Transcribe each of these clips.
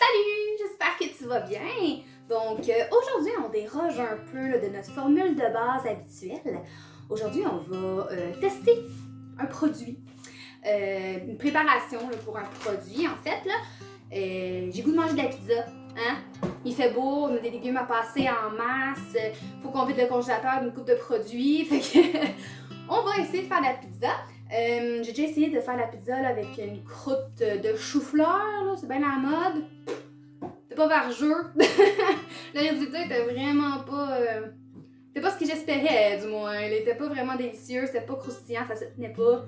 Salut! J'espère que tu vas bien. Donc, aujourd'hui, on déroge un peu là, de notre formule de base habituelle. Aujourd'hui, on va tester un produit, une préparation là, pour un produit, en fait. J'ai goût de manger de la pizza. Hein? Il fait beau, on a des légumes à passer en masse. Faut qu'on vide le congélateur d'une coupe de produits. Fait que on va essayer de faire de la pizza. J'ai déjà essayé de faire la pizza là, avec une croûte de chou-fleur, c'est bien la mode. C'est pas vargeux. Le résultat était vraiment pas... c'était pas ce que j'espérais, du moins. Il était pas vraiment délicieux, c'était pas croustillant, ça se tenait pas.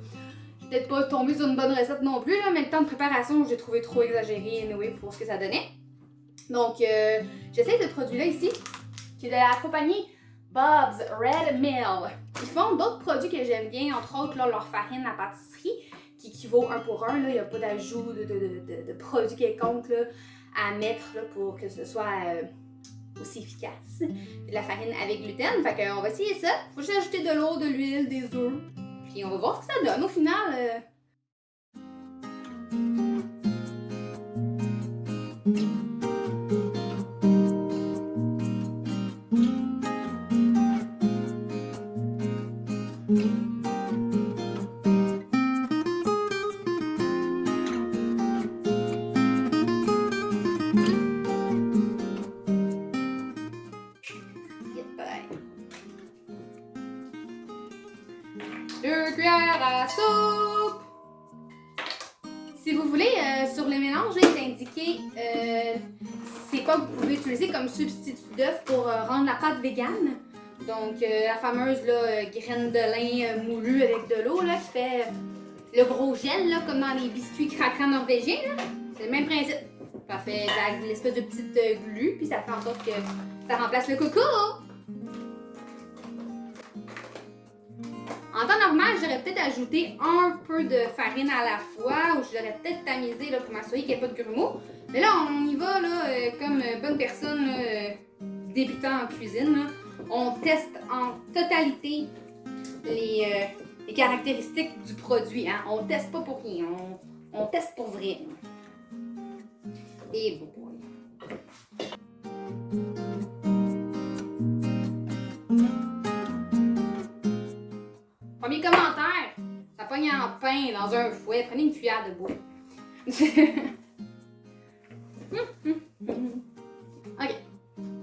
J'ai peut-être pas tombé sur une bonne recette non plus, là, mais le temps de préparation, j'ai trouvé trop exagéré anyway, pour ce que ça donnait. Donc, j'essaie ce produit-là ici, qui est de la compagnie Bob's Red Mill. Ils font d'autres produits que j'aime bien, entre autres là, leur farine à pâtisserie, qui vaut 1 pour 1. Il n'y a pas d'ajout de produits quelconques là, à mettre là, pour que ce soit aussi efficace. De la farine avec gluten. Fait qu'on va essayer ça. Faut juste ajouter de l'eau, de l'huile, des œufs. Puis on va voir ce que ça donne au final. Deux cuillères à soupe. Si vous voulez, sur le mélange, il est indiqué c'est quoi que vous pouvez utiliser comme substitut d'œuf pour rendre la pâte végane. Donc, la fameuse là, graine de lin moulue avec de l'eau qui fait le gros gel, là, comme dans les biscuits craquants norvégiens. C'est le même principe. Ça fait l'espèce de petite glu, puis ça fait en sorte que ça remplace le coco. En temps normal, j'aurais peut-être ajouté un peu de farine à la fois, ou j'aurais peut-être tamisé là, pour m'assurer qu'il n'y ait pas de grumeaux. Mais là, on y va là, comme bonne personne débutant en cuisine. Là. On teste en totalité les caractéristiques du produit. Hein. On teste pas pour rien, on teste pour vrai. Et bon. Premier commentaire, ça pogne en pain dans un fouet. Prenez une cuillère de bois. Ok.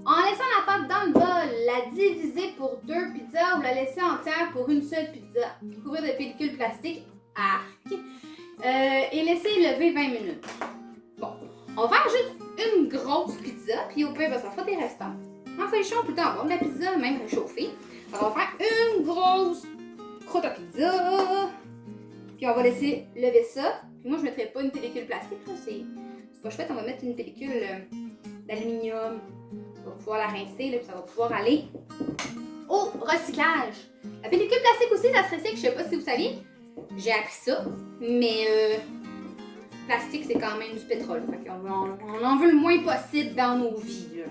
En laissant la pâte dans le bol, la diviser pour 2 pizzas ou la laisser entière pour une seule pizza. Couvrir de pellicule plastique. Et laisser lever 20 minutes. Bon, on va faire juste une grosse pizza, puis au pire, ça fera des restants. En fait chaud, on peut le temps avoir de la pizza, même réchauffée. Alors, on va faire une grosse croûte à pizza. Puis on va laisser lever ça. Puis moi, je ne mettrai pas une pellicule plastique. C'est pas chouette. On va mettre une pellicule d'aluminium. On va pouvoir la rincer. Là, puis ça va pouvoir aller au recyclage. La pellicule plastique aussi, ça se recycle. Je sais pas si vous saviez. J'ai appris ça. Mais plastique, c'est quand même du pétrole. Fait on en veut le moins possible dans nos vies. Là.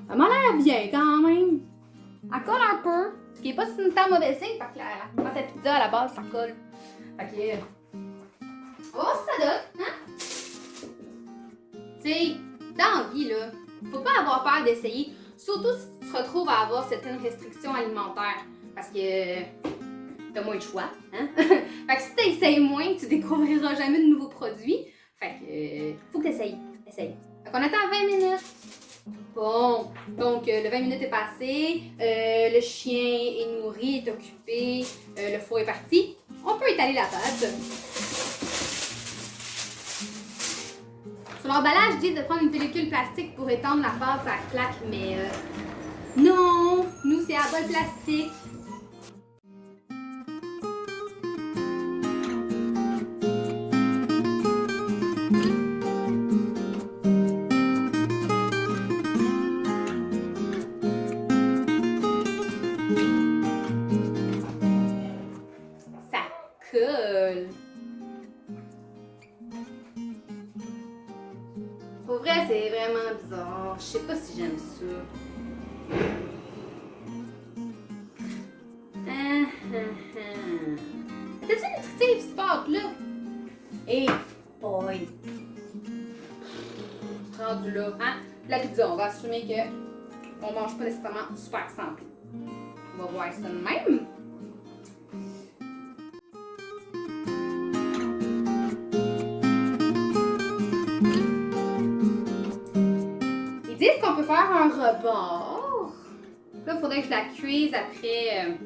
Ça m'a l'air bien quand même. Elle colle un peu. Ce qui n'est pas si tant mauvais signe, parce que quand la pizza à la base, ça colle. Fait que. On va voir ce que ça donne, hein? Tu sais, dans la vie, là, faut pas avoir peur d'essayer. Surtout si tu te retrouves à avoir certaines restrictions alimentaires. Parce que t'as moins de choix, hein? Fait que si t'essayes moins, tu découvriras jamais de nouveaux produits. Fait que, faut que t'essayes. Essaye. Fait qu'on attend 20 minutes. Bon, donc le 20 minutes est passé, le chien est nourri, est occupé, le four est parti. On peut étaler la pâte. Sur l'emballage, ils disent de prendre une pellicule plastique pour étendre la pâte à la claque, mais non, nous c'est à bol plastique. Cool. Pour vrai, c'est vraiment bizarre. Je sais pas si j'aime ça. T'as-tu nutritive, cette pâte-là? Hey, boy. rendu là, hein? La pizza, on va assumer que on mange pas nécessairement super simple. On va voir ça de même. Ils disent qu'on peut faire un rebord. Là, il faudrait que je la cuise après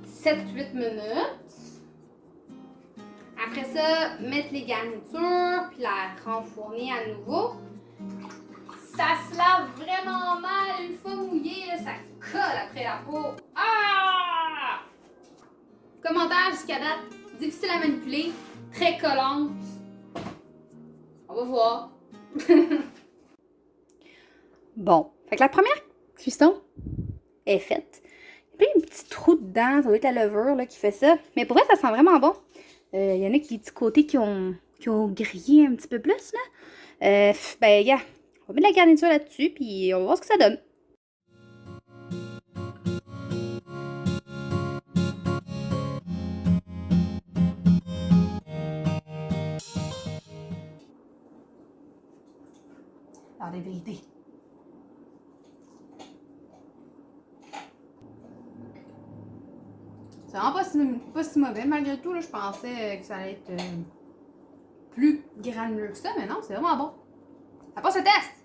7-8 minutes. Après ça, mettre les garnitures, puis la renfourner à nouveau. Ça se lave vraiment mal. Une fois mouillé, là, ça colle après la peau. Ah! Commentaire jusqu'à date, difficile à manipuler, très collante. On va voir. Bon, fait que la première cuisson est faite. Il y a plein de petits trous dedans, ça doit être la levure là, qui fait ça. Mais pour vrai, ça sent vraiment bon. Il y en a qui du côté qui ont grillé un petit peu plus, là. Ben, gars, on va mettre la garniture là-dessus, puis on va voir ce que ça donne. Alors, des vérités. C'est vraiment pas si mauvais. Malgré tout, là, je pensais que ça allait être plus granuleux que ça, mais non, c'est vraiment bon. Ça passe le test!